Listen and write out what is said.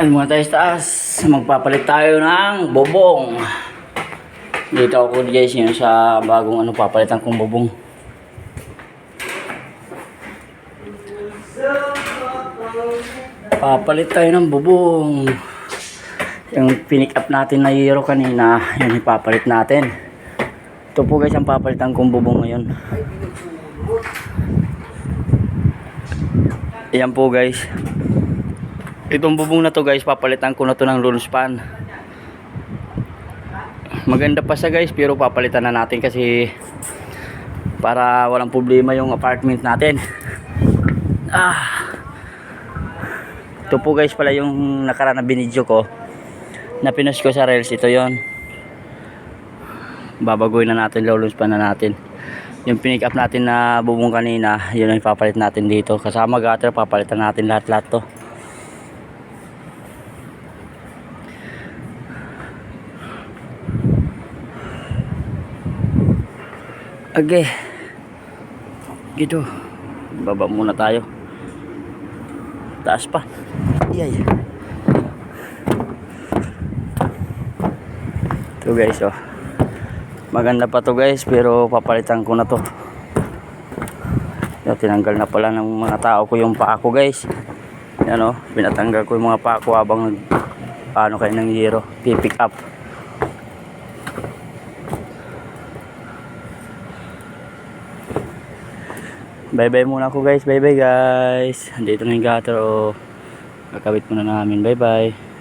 Yan muna tayo sa taas. Magpapalit tayo ng bubong. Dito ako guys yun sa bagong papalitan kong bubong. Papalit tayo ng bubong. Yung pinick up natin na Euro kanina, yun ipapalit natin. Ito po guys ang papalitan kong bubong ngayon. Ayan po guys. Itong bubong na to guys, papalitan ko na to ng roll span. Maganda pa siya guys, pero papalitan na natin kasi para walang problema yung apartment natin. Ito po guys pala yung nakaraan na binidyo ko, na pinost ko sa Reels. Ito yon. Babaguhin na natin, roll span na natin. Yung pinick up natin na bubong kanina, yun ang ipapalit natin dito. Kasama gutter, papalitan natin lahat-lahat to. Okay. Gitu. Baba muna tayo. Taas pa. Iyay. Ito guys, oh. Maganda pa to guys, pero papalitan ko na to. Yung tinanggal na pala ng mga tao ko yung paa ko guys. Yan, oh. Pinatanggal ko yung mga paa ko habang paano kayo ng Euro. Pipick up. Bye bye muna ako guys. Bye bye guys. Andito na yung gutter, oh. Kakabit muna namin. Bye bye.